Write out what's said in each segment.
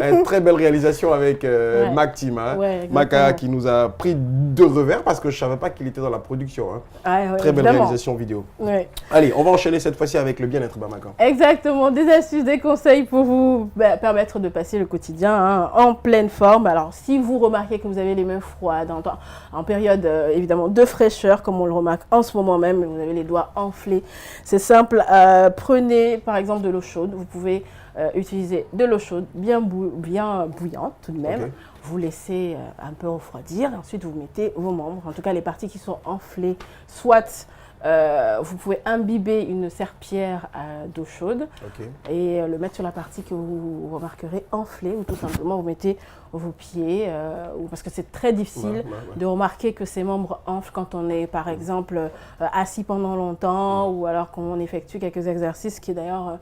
Une très belle réalisation avec Mac Team. Hein. Maca qui nous a pris de revers parce que je ne savais pas qu'il était dans la production. Hein. Très belle réalisation vidéo. Allez, on va enchaîner cette fois-ci avec le bien-être Bamako. Exactement, des astuces, des conseils pour vous permettre de passer le quotidien en pleine forme. Alors, si vous remarquez que vous avez les mains froides, en période évidemment de fraîcheur, comme on le remarque en ce moment même, vous avez les doigts enflés, c'est simple. Prenez par exemple de l'eau chaude. Vous pouvez utiliser de l'eau chaude bien bouillante tout de même. Vous laissez un peu refroidir. Ensuite, vous mettez vos membres, en tout cas les parties qui sont enflées, soit vous pouvez imbiber une serpillière d'eau chaude et le mettre sur la partie que vous remarquerez enflée, ou tout simplement vous mettez vos pieds, parce que c'est très difficile de remarquer que ces membres enflent quand on est par exemple assis pendant longtemps ou alors qu'on effectue quelques exercices, qui est d'ailleurs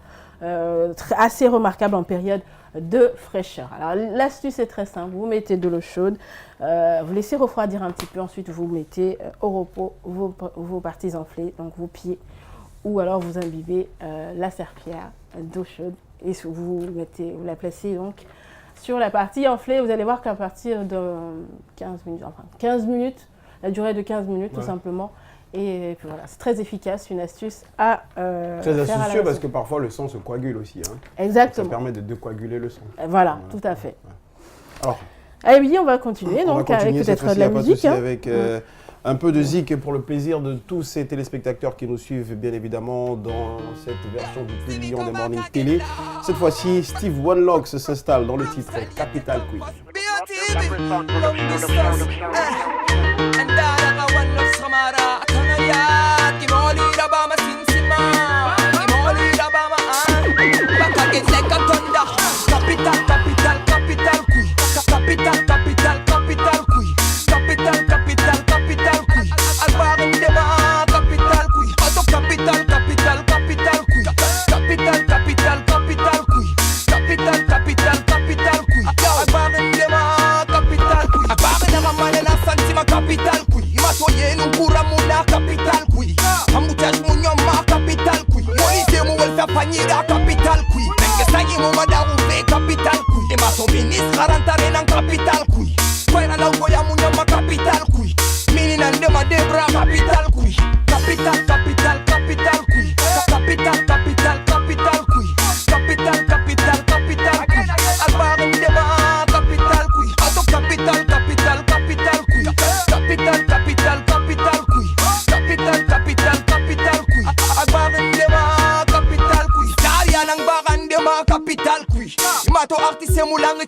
assez remarquable en période de fraîcheur. Alors l'astuce est très simple, vous mettez de l'eau chaude, vous laissez refroidir un petit peu, ensuite vous mettez au repos vos parties enflées, donc vos pieds, ou alors vous imbibez la serpillière d'eau chaude et vous la placez donc sur la partie enflée. Vous allez voir qu'à partir de 15 minutes, la durée de 15 minutes tout simplement. Et puis voilà, c'est très efficace, une astuce à très astucieux parce que parfois le sang se coagule aussi. Hein. Exactement. Ça permet de décoaguler le sang. Voilà, tout à fait. Alors, allez, oui, on va continuer avec peut-être de la musique. Avec un peu de zik pour le plaisir de tous ces téléspectateurs qui nous suivent bien évidemment dans cette version du plus lion des Morning Télé. Cette fois-ci, Steve One Locks s'installe dans le titre Capital Quiz.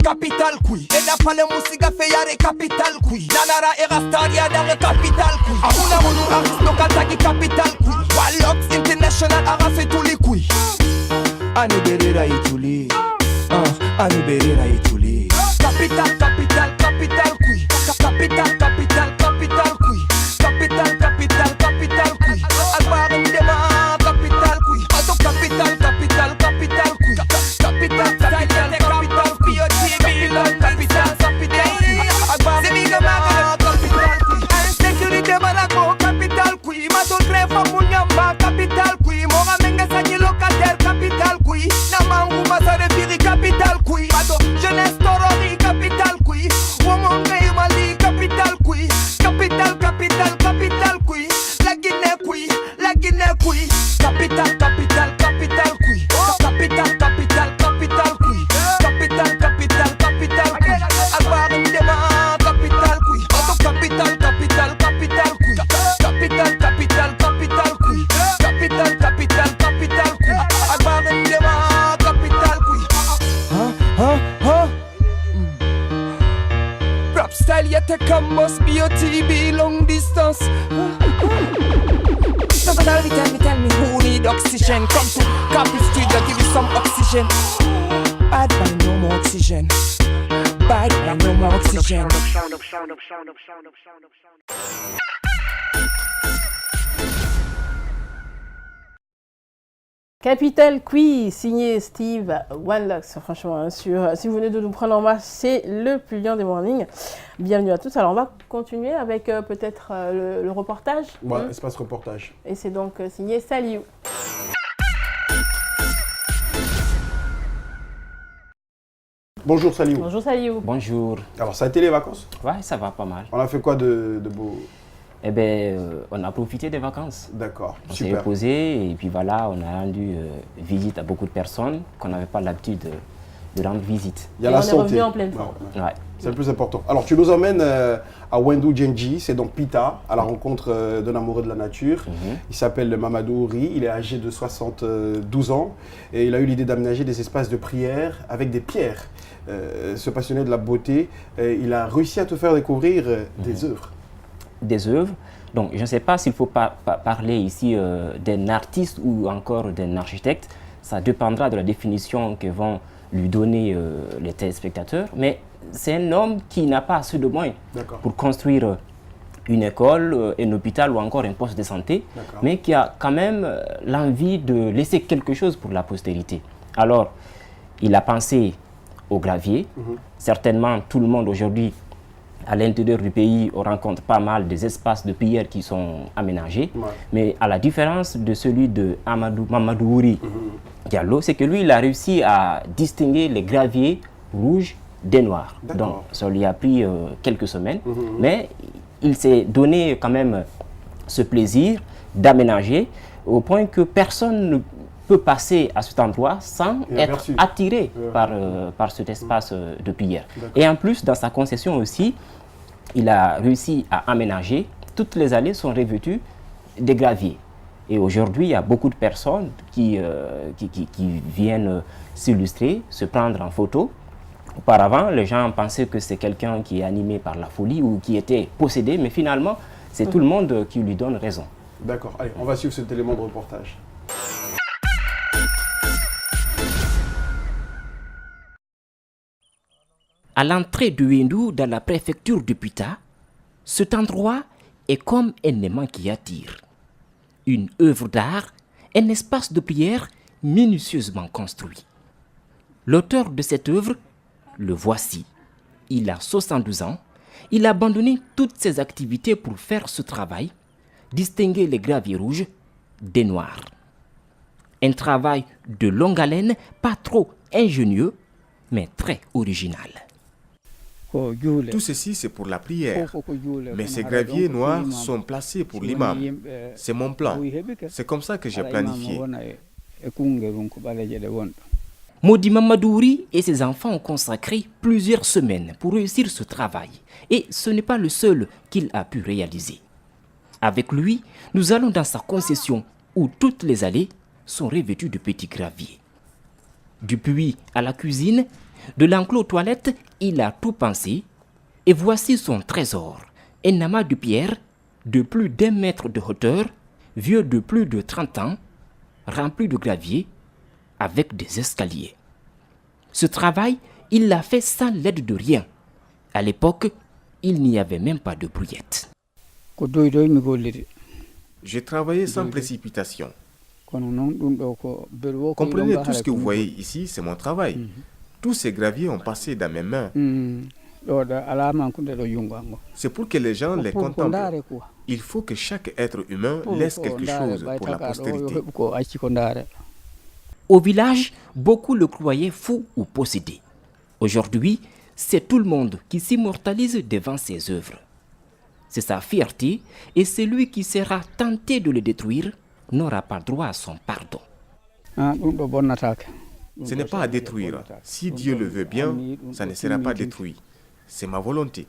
Capital Kui Ena fale musiga feyare Capital Kui Nanara erastaria dare Capital Kui Ahuna munu artist local tagi Capital Kui Walox International arase tuli Kui Ane berera ituli Ane berera ituli Capital Kui Capital Kui Albaran dema Capital Kui Ato Capital Kui Jeunesse Torori Capital Kui Woman Mali Capital Kui Capital Kui La Guinée Kui Capital Kui Capital Kui Albaran dema Capital Kui Auto Capital Kui Capital Kui Albaran dema Capital Kui Rap style yet a combos BOTB long distance Somebody tell me who need oxygen. Come to Copy Studio, give you some oxygen. Bad boy, no more oxygen. Bad boy, no more oxygen. Capital Quiz, signé Steve One Locks. Franchement, si vous venez de nous prendre en main, c'est le plus lion des mornings. Bienvenue à tous. Alors, on va continuer avec peut-être le reportage. Ouais, espace reportage. Et c'est donc signé Saliou. Bonjour Saliou. Bonjour Saliou. Bonjour. Alors ça a été les vacances? Ouais, ça va pas mal. On a fait quoi de beau? Eh bien, on a profité des vacances. D'accord, super. On s'est reposé et puis voilà, on a rendu visite à beaucoup de personnes qu'on n'avait pas l'habitude de rendre visite. Il y a la santé. On est revenu en pleine forme. Ouais. C'est le plus important. Alors tu nous emmènes à Wendou Djenji, c'est donc Pita, à la rencontre d'un amoureux de la nature. Il s'appelle Mamadou Ouri, il est âgé de 72 ans et il a eu l'idée d'aménager des espaces de prière avec des pierres. Ce passionné de la beauté, il a réussi à te faire découvrir des œuvres. Des œuvres. Donc, je ne sais pas s'il faut parler ici d'un artiste ou encore d'un architecte. Ça dépendra de la définition que vont lui donner les téléspectateurs. Mais c'est un homme qui n'a pas assez de moyens pour construire une école, un hôpital ou encore un poste de santé, mais qui a quand même l'envie de laisser quelque chose pour la postérité. Alors, il a pensé au gravier. Certainement, tout le monde aujourd'hui, à l'intérieur du pays, on rencontre pas mal des espaces de prière qui sont aménagés. Mais à la différence de celui de Mamadou Ouri Diallo, c'est que lui, il a réussi à distinguer les graviers rouges des noirs. Donc, ça lui a pris quelques semaines. Mais il s'est donné quand même ce plaisir d'aménager au point que personne ne peut passer à cet endroit sans être attiré par cet espace de prière. Et en plus, dans sa concession aussi, il a réussi à aménager. Toutes les allées sont revêtues des graviers. Et aujourd'hui, il y a beaucoup de personnes qui viennent s'illustrer, se prendre en photo. Auparavant, les gens pensaient que c'est quelqu'un qui est animé par la folie ou qui était possédé, mais finalement, c'est tout le monde qui lui donne raison. D'accord. Allez, on va suivre cet élément de reportage. À l'entrée de Wendou, dans la préfecture de Pita, cet endroit est comme un aimant qui attire. Une œuvre d'art, un espace de prière minutieusement construit. L'auteur de cette œuvre, le voici. Il a 72 ans. Il a abandonné toutes ses activités pour faire ce travail, distinguer les graviers rouges des noirs. Un travail de longue haleine, pas trop ingénieux, mais très original. Tout ceci, c'est pour la prière. Mais ces graviers noirs sont placés pour l'imam. C'est mon plan. C'est comme ça que j'ai planifié. Modi Mamadou Ouri et ses enfants ont consacré plusieurs semaines pour réussir ce travail. Et ce n'est pas le seul qu'il a pu réaliser. Avec lui, nous allons dans sa concession où toutes les allées sont revêtues de petits graviers. Du puits à la cuisine, de l'enclos aux toilettes, il a tout pensé. Et voici son trésor, un amas de pierre de plus d'1 mètre de hauteur, vieux de plus de 30 ans, rempli de gravier, avec des escaliers. Ce travail, il l'a fait sans l'aide de rien. À l'époque, il n'y avait même pas de brouillette. J'ai travaillé sans précipitation. Comprenez, tout ce que vous voyez ici, c'est mon travail. Tous ces graviers ont passé dans mes mains. C'est pour que les gens les contemplent. Il faut que chaque être humain laisse quelque chose pour la postérité. Au village, beaucoup le croyaient fou ou possédé. Aujourd'hui, c'est tout le monde qui s'immortalise devant ses œuvres. C'est sa fierté et celui qui sera tenté de le détruire n'aura pas droit à son pardon. Ce n'est pas à détruire. Si Dieu le veut bien, ça ne sera pas détruit. C'est ma volonté.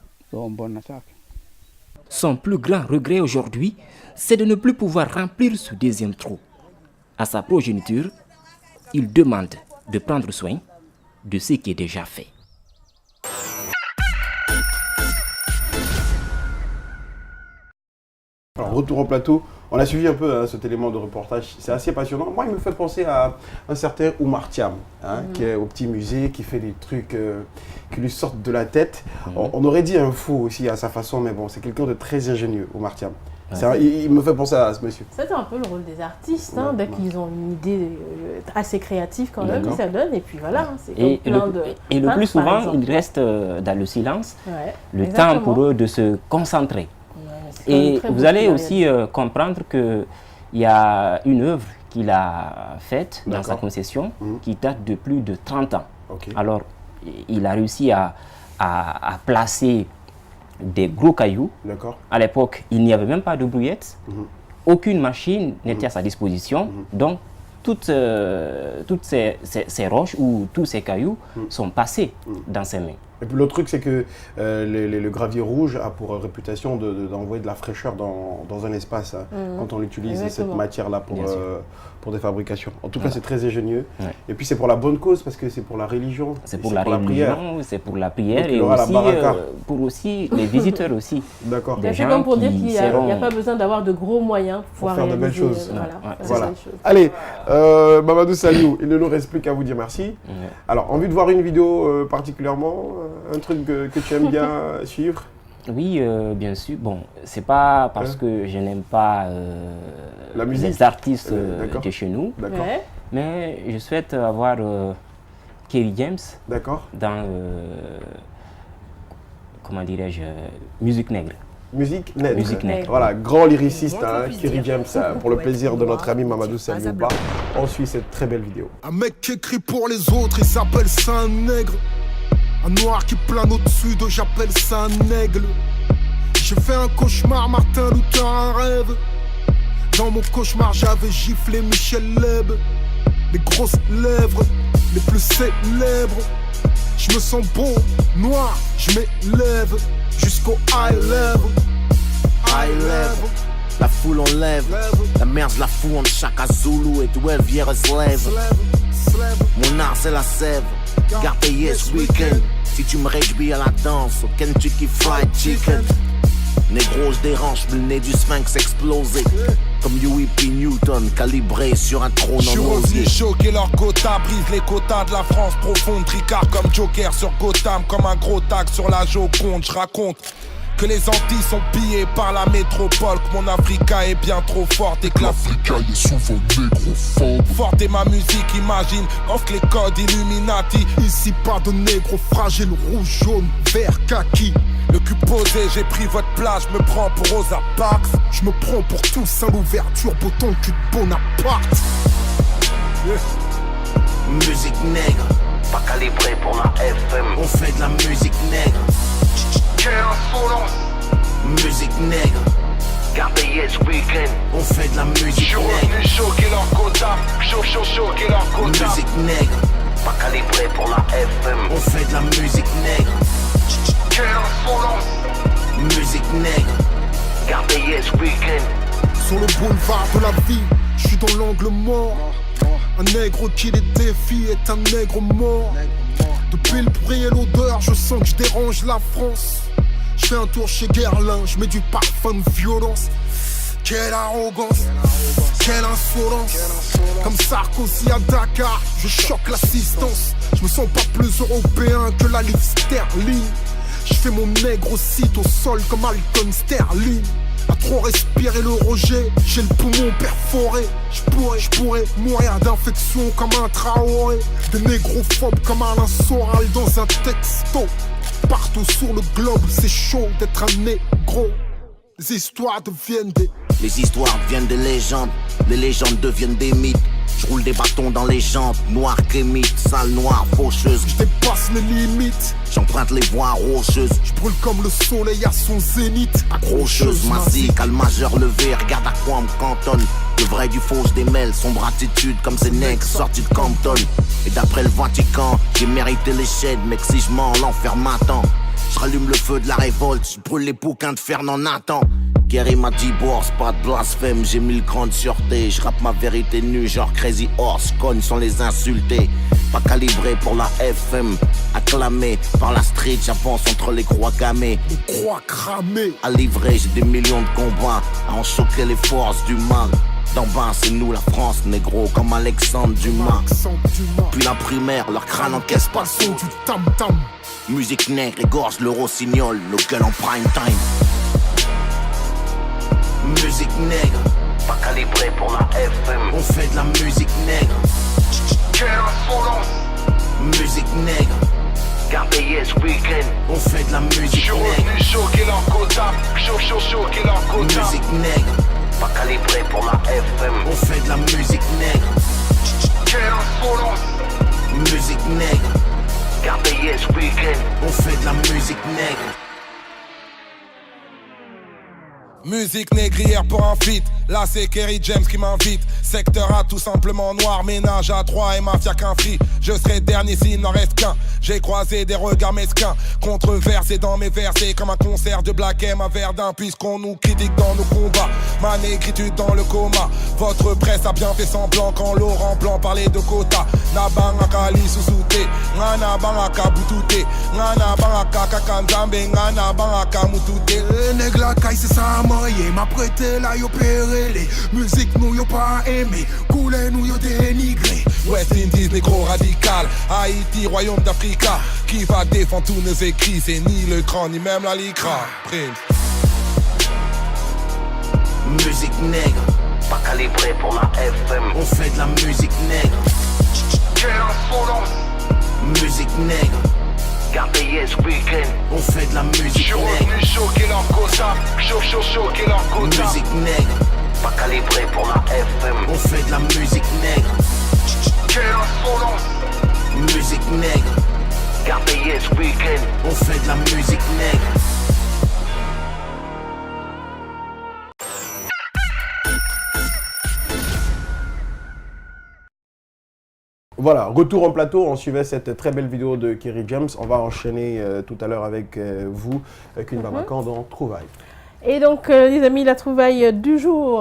Son plus grand regret aujourd'hui, c'est de ne plus pouvoir remplir ce deuxième trou. À sa progéniture, il demande de prendre soin de ce qui est déjà fait. Alors, retour au plateau. On a suivi un peu cet élément de reportage, c'est assez passionnant. Moi, il me fait penser à un certain Oumar Thiam, qui est au petit musée, qui fait des trucs qui lui sortent de la tête. On aurait dit un fou aussi à sa façon, mais bon, c'est quelqu'un de très ingénieux, Oumar Thiam. Il me fait penser à ce monsieur. C'est un peu le rôle des artistes, dès qu'ils ont une idée assez créative quand même, ça donne, et puis voilà. Et le plus souvent, ils restent dans le silence, le temps pour eux de se concentrer. Et vous allez aussi comprendre qu'il y a une œuvre qu'il a faite dans sa concession qui date de plus de 30 ans. Alors, il a réussi à placer des gros cailloux. D'accord. À l'époque, il n'y avait même pas de brouillette. Aucune machine n'était à sa disposition. Donc, toutes ces roches ou tous ces cailloux sont passés dans ses mains. Et puis l'autre truc, c'est que le gravier rouge a pour réputation d'envoyer de la fraîcheur dans un espace quand on utilise cette matière-là pour des fabrications. En tout cas, c'est très ingénieux. Ouais. Et puis c'est pour la bonne cause, parce que c'est pour la religion. C'est pour la religion, c'est pour la prière et aussi pour aussi les visiteurs aussi. D'accord. C'est comme pour dire qu'il n'y a pas besoin d'avoir de gros moyens pour faire de belles choses. Voilà. Allez, Mamadou Saliou, il ne nous reste plus qu'à vous dire merci. Ouais. Alors, envie de voir une vidéo particulièrement, un truc que tu aimes bien suivre? Oui, bien sûr. Bon, c'est pas parce que je n'aime pas la musique, les artistes de chez nous, mais je souhaite avoir Kerry James dans, comment dirais-je, Musique Nègre. Musique Nègre. Voilà, grand lyriciste, Kerry James, pour le plaisir de notre ami Mamadou Saliou. On suit cette très belle vidéo. Un mec qui écrit pour les autres, il s'appelle Saint-Nègre. Un noir qui plane au-dessus d'eux, j'appelle ça un aigle. J'ai fait un cauchemar, Martin Luther, un rêve. Dans mon cauchemar, j'avais giflé Michel Leb. Les grosses lèvres, les plus célèbres. Je me sens beau, noir, je m'élève jusqu'au high level. High level. La foule enlève, la merde la fout entre Chaka Zulu et 12 years slave. Mon art c'est la sève, garde tes yes weekend. Si tu me réjouis à la danse, au Kentucky Fried Chicken. Négro je dérange, le nez du sphinx explosé. Comme UEP Newton, calibré sur un trône en osier. Je suis revenu choquer leurs quotas, brise les quotas de la France profonde. Tricard comme Joker sur Gotham, comme un gros tag sur la Joconde. Je raconte que les Antilles sont pillées par la métropole, que mon Africa est bien trop forte et que l'Africa est souvent négrophobe. Forte est ma musique, imagine, offre les codes Illuminati. Ici pas de négro fragile, rouge, jaune, vert, kaki. Le cul posé, j'ai pris votre place, je me prends pour Rosa Parks. Je me prends pour tous à l'ouverture, beau cul de Bonaparte. Musique nègre, pas calibré pour la FM. On fait de la musique nègre. Quelle insolence! Musique nègre, gardez yes weekend. On fait de la musique nègre. Je suis revenu choquer leur quota, choquer leur quota. Musique nègre, pas calibré pour la FM. On fait de la musique nègre. Quelle insolence! Musique nègre, gardez yes weekend. Sur le boulevard de la vie, je suis dans l'angle mort. Un nègre qui les défie est un nègre mort. Depuis le bruit et l'odeur, je sens que je dérange la France. Je fais un tour chez Guerlain, je mets du parfum de violence. Quelle arrogance, quelle insolence. Comme Sarkozy à Dakar, je choque l'assistance. Je me sens pas plus européen que la livre sterling. Je fais mon nègre au site, au sol comme Alton Sterling. À trop respirer le rejet, j'ai le poumon perforé. Je pourrais mourir d'infection comme un Traoré. Des négrophobes comme Alain Soral dans un texto. Partout sur le globe, c'est chaud d'être un négro. Les histoires deviennent des légendes. Les légendes deviennent des mythes. Je roule des bâtons dans les jambes, noir kémite, sale noire, faucheuse. Je dépasse les limites, j'emprunte les voies rocheuses. Je brûle comme le soleil à son zénith. Accrocheuse, massique, à le majeur levé, regarde à quoi on me cantonne. Le vrai du faux, je démêle, sombre attitude comme ces nègres sortis de Compton. Et d'après le Vatican, j'ai mérité les shades, mec si je mens, l'enfer m'attend. Je rallume le feu de la révolte, je brûle les bouquins de Fernand Nathan. Kerry m'a dit bourse, pas de blasphème, j'ai mis le cran de sûreté. Je rappe ma vérité nue, genre Crazy Horse, cogne sans les insulter. Pas calibré pour la FM, acclamé par la street, j'avance entre les croix gammées. Les croix cramées. À livrer, j'ai des millions de combats, à en choquer les forces du mal. D'en bas, c'est nous la France, négro, comme Alexandre Dumas. Puis la primaire, leur crâne encaisse pas le son du tam-tam. Musique nègre, égorge le rossignol, nos gueules en prime time. Musique nègre, pas calibré pour la FM. On fait de la musique nègre. Quelle insolence! Musique nègre, gardez yes weekend. On fait de la musique nègre. Je suis revenu choquer leur quota, choquer leur quota. Musique nègre, pas calibré pour la FM. On fait de la musique nègre. Quelle insolence! Musique nègre, Yes Weekend, on fait de la musique nègre. Musique négrière pour un feat. Là c'est Kerry James qui m'invite. Secteur A tout simplement noir. Ménage à 3 et mafia qu'un free. Je serai dernier s'il n'en reste qu'un. J'ai croisé des regards mesquins, controversés dans mes versets. Comme un concert de Black M à Verdun. Puisqu'on nous critique dans nos combats. Ma négritude dans le coma. Votre presse a bien fait semblant quand Laurent Blanc parlait de quota. Nabangaka li susute, ngana bangaka butute, ngana bangaka kakanzambe, ngana bangaka mutute. Nègla kai c'est ça moyen, m'a prêté la yo péré. Les musiques nous yo pas aimé, coulé nous yo dénigré. West Indies négro radical, Haïti royaume d'Africa. Qui va défendre tous nos écrits, c'est ni le grand ni même la licra. Prince. Musique nègre, pas calibré pour la FM. On fait de la musique nègre. Quelle insolence. Musique nègre. Gardez Yes Weekend, on fait de la musique nègre. Je suis choqué leur quota, choqué leur quota. Musique nègre, pas calibré pour la FM. On fait de la musique nègre. Quelle insolence. Musique nègre. Gardez Yes Weekend, on fait de la musique nègre. Voilà, retour en plateau, on suivait cette très belle vidéo de Kerry James. On va enchaîner tout à l'heure avec vous, Queen Bamakan dans Trouvailles. Et donc, les amis, la trouvaille du jour,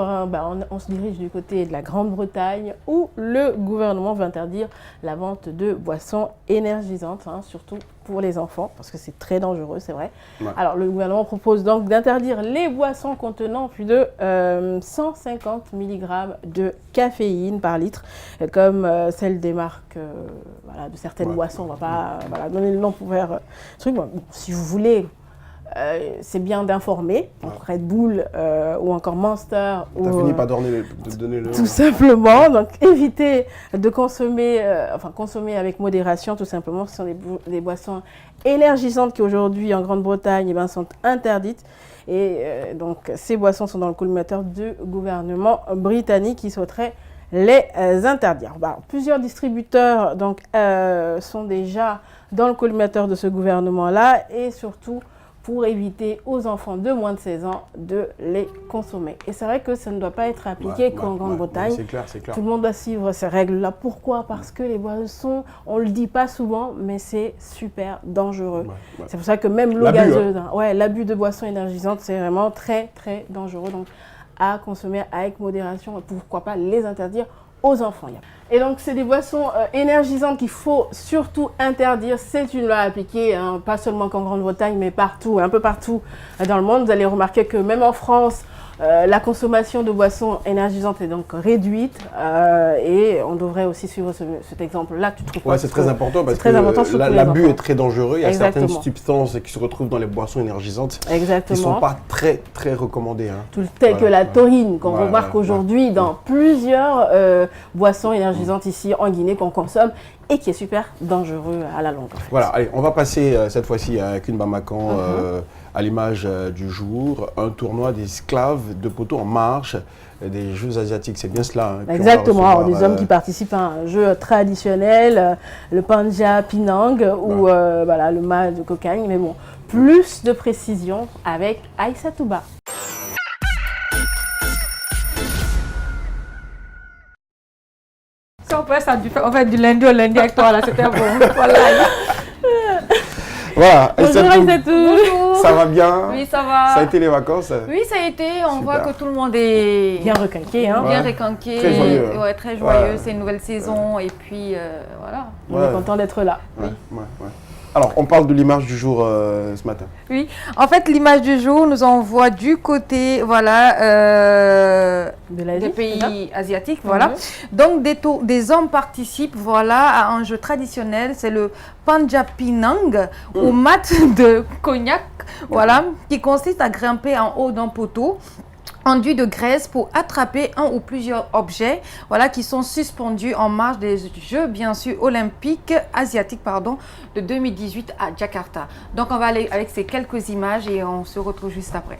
on se dirige du côté de la Grande-Bretagne où le gouvernement va interdire la vente de boissons énergisantes, surtout pour les enfants, parce que c'est très dangereux, c'est vrai. Ouais. Alors, le gouvernement propose donc d'interdire les boissons contenant plus de 150 mg de caféine par litre, comme celle des marques de certaines boissons. On ne va pas donner le nom pour faire truc. Bon, si vous voulez... c'est bien d'informer, Red Bull ou encore Monster. Tu as fini par donner le nom. Tout simplement, donc évitez de consommer, consommer avec modération tout simplement. Ce sont des boissons énergisantes qui aujourd'hui en Grande-Bretagne sont interdites. Et donc ces boissons sont dans le collimateur du gouvernement britannique qui souhaiterait les interdire. Plusieurs distributeurs donc, sont déjà dans le collimateur de ce gouvernement-là et surtout pour éviter aux enfants de moins de 16 ans de les consommer. Et c'est vrai que ça ne doit pas être appliqué qu'en Grande-Bretagne. C'est clair, c'est clair. Tout le monde doit suivre ces règles-là. Pourquoi? Parce que les boissons, on ne le dit pas souvent, mais c'est super dangereux. C'est pour ça que même l'eau gazeuse, l'abus de boissons énergisantes, c'est vraiment très, très dangereux. Donc, à consommer avec modération, pourquoi pas les interdire aux enfants. Et donc, c'est des boissons énergisantes qu'il faut surtout interdire. C'est une loi appliquée, pas seulement qu'en Grande-Bretagne, mais partout, un peu partout dans le monde. Vous allez remarquer que même en France, la consommation de boissons énergisantes est donc réduite et on devrait aussi suivre cet exemple-là. Tu trouves pas? C'est très important parce que l'abus est très dangereux. Il y a certaines substances qui se retrouvent dans les boissons énergisantes qui ne sont pas très, très recommandées. Telles que la taurine qu'on remarque aujourd'hui dans plusieurs boissons énergisantes ici en Guinée qu'on consomme et qui est super dangereux à la longue. En fait. Voilà, allez, on va passer cette fois-ci à Queen Bamakan. À l'image du jour, un tournoi d'esclaves de poteau en marche des Jeux asiatiques, c'est bien cela. Exactement, des hommes qui participent à un jeu traditionnel, le Panja Pinang ou le mât de cocagne, mais bon, plus de précision avec Aïssa Touba. Si on peut ça du lundi au lundi avec toi, là, c'était bon. Voilà. Voilà. Bonjour Aïssatou. Bonjour. Ça va bien? Oui, ça va. Ça a été les vacances? Oui, ça a été. On voit que tout le monde est bien requinqué. Bien requinqué. Très joyeux. Très joyeux. C'est une nouvelle saison et puis voilà. On est content d'être là. Oui. Alors, on parle de l'image du jour ce matin. Oui, en fait, l'image du jour nous envoie du côté, des pays asiatiques, Donc, des hommes participent, à un jeu traditionnel, c'est le Panja Pinang, ou mat de cognac, qui consiste à grimper en haut d'un poteau enduit de graisse pour attraper un ou plusieurs objets qui sont suspendus en marge des Jeux bien sûr olympiques asiatiques de 2018 à Jakarta. Donc on va aller avec ces quelques images et on se retrouve juste après.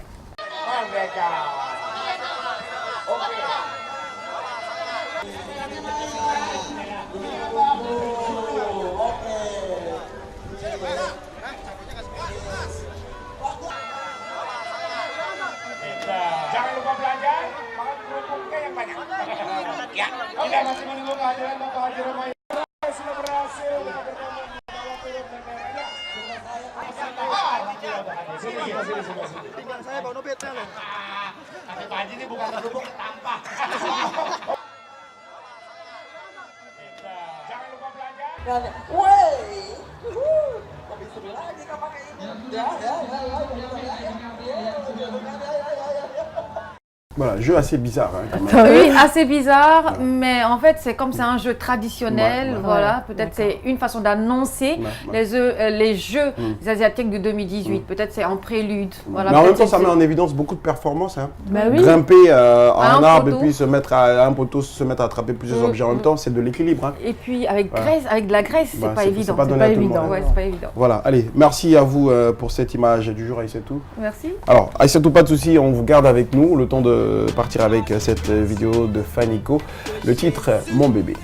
Voilà, jeu assez bizarre. Hein, quand même. Oui, assez bizarre, mais en fait, c'est comme c'est un jeu traditionnel, voilà. Peut-être c'est une façon d'annoncer les jeux asiatiques de 2018. Peut-être c'est en prélude. Voilà, mais en même temps, ça met en évidence beaucoup de performances. Hein. Bah oui. Grimper en un arbre et puis se mettre à un poteau, se mettre à attraper plusieurs objets en même temps, c'est de l'équilibre. Hein. Et puis avec de la graisse, c'est pas évident. C'est pas évident. Ouais, c'est pas évident. Voilà, allez, merci à vous pour cette image du jour, Aïssatou. Merci. Alors, Aïssatou, pas de souci, on vous garde avec nous le temps de partir avec cette vidéo de Fanico. Le titre, Mon bébé.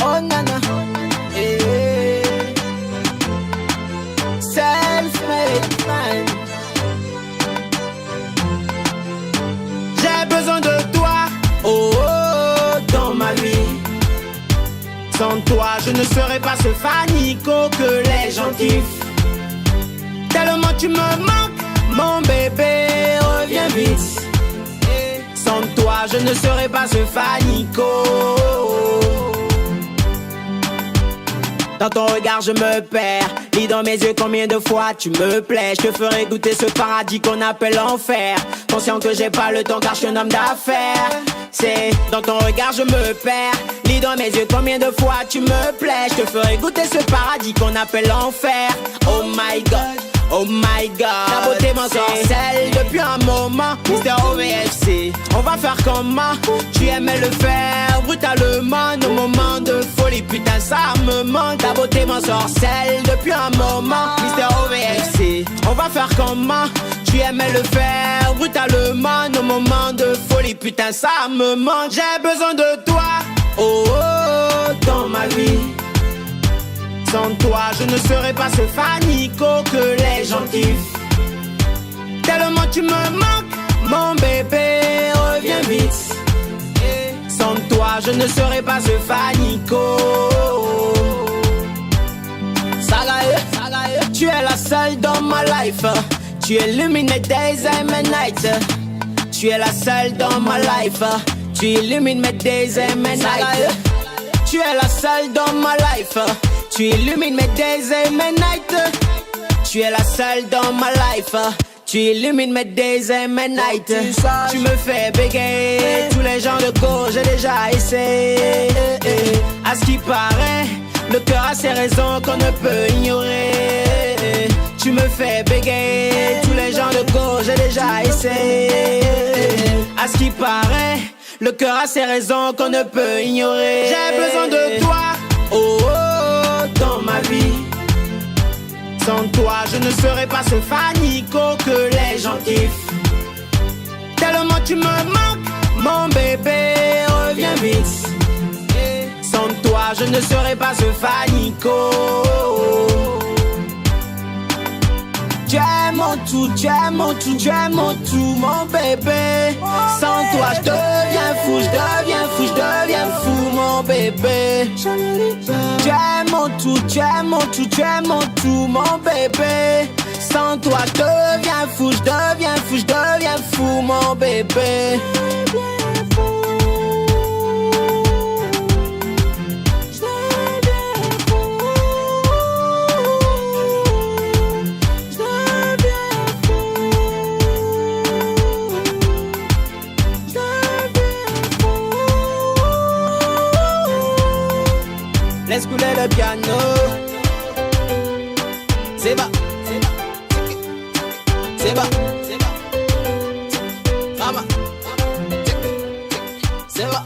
Oh nana, self-made man. J'ai besoin de toi, oh, oh, dans ma vie. Sans toi, je ne serais pas ce Fanico que les gens kiffent. Tellement tu me manques, mon bébé, reviens vite. Sans toi, je ne serais pas ce Fanico. Dans ton regard, je me perds. Lis dans mes yeux combien de fois tu me plais. Je te ferai goûter ce paradis qu'on appelle enfer. Conscient que j'ai pas le temps car je suis un homme d'affaires. C'est dans ton regard, je me perds. Lis dans mes yeux combien de fois tu me plais. Je te ferai goûter ce paradis qu'on appelle enfer. Oh my God. Oh my God, ta beauté m'ensorcelle depuis un moment. Mister OVFC, on va faire comment? Tu aimais le faire brutalement. Nos moments de folie, putain ça me manque. Ta beauté m'ensorcelle depuis un moment. Mister OVFC, on va faire comment? Tu aimais le faire brutalement. Nos moments de folie, putain ça me manque. J'ai besoin de toi, oh, oh, dans ma vie. Sans toi, je ne serais pas ce Fanico que les gens kiffent. Tellement tu me manques, mon bébé, reviens vite. Sans toi, je ne serais pas ce Fanico. Sagae, tu es la seule dans ma life. Tu illumines mes days and my nights. Tu es la seule dans ma life. Tu illumines mes days and my nights. Tu es la seule dans ma life. Tu illumines mes days et mes nights. Tu es la seule dans ma life. Tu illumines mes days et mes nights. Tu me fais bégayer. Tous les gens de gauche, j'ai déjà essayé. À ce qui paraît, le cœur a ses raisons qu'on ne peut ignorer. Tu me fais bégayer. Tous les gens de gauche, j'ai déjà essayé. À ce qui paraît, le cœur a ses raisons qu'on ne peut ignorer. J'ai besoin de toi, oh, oh, dans ma vie. Sans toi, je ne serais pas ce Fanico que les gens kiffent. Tellement tu me manques, mon bébé, reviens vite. Sans toi, je ne serais pas ce Fanico. Tu es mon tout, tu es mon tout, tu es mon tout, mon bébé. Sans toi, je deviens fou, je deviens fou, je deviens fou, mon bébé. Tu es mon tout, tu es mon tout, tu es mon tout, mon bébé. Sans toi, je deviens fou, je deviens fou, je deviens fou, mon bébé. Laisse couler le piano. C'est bas, c'est bas, c'est bas, c'est bas. Mama, c'est bas.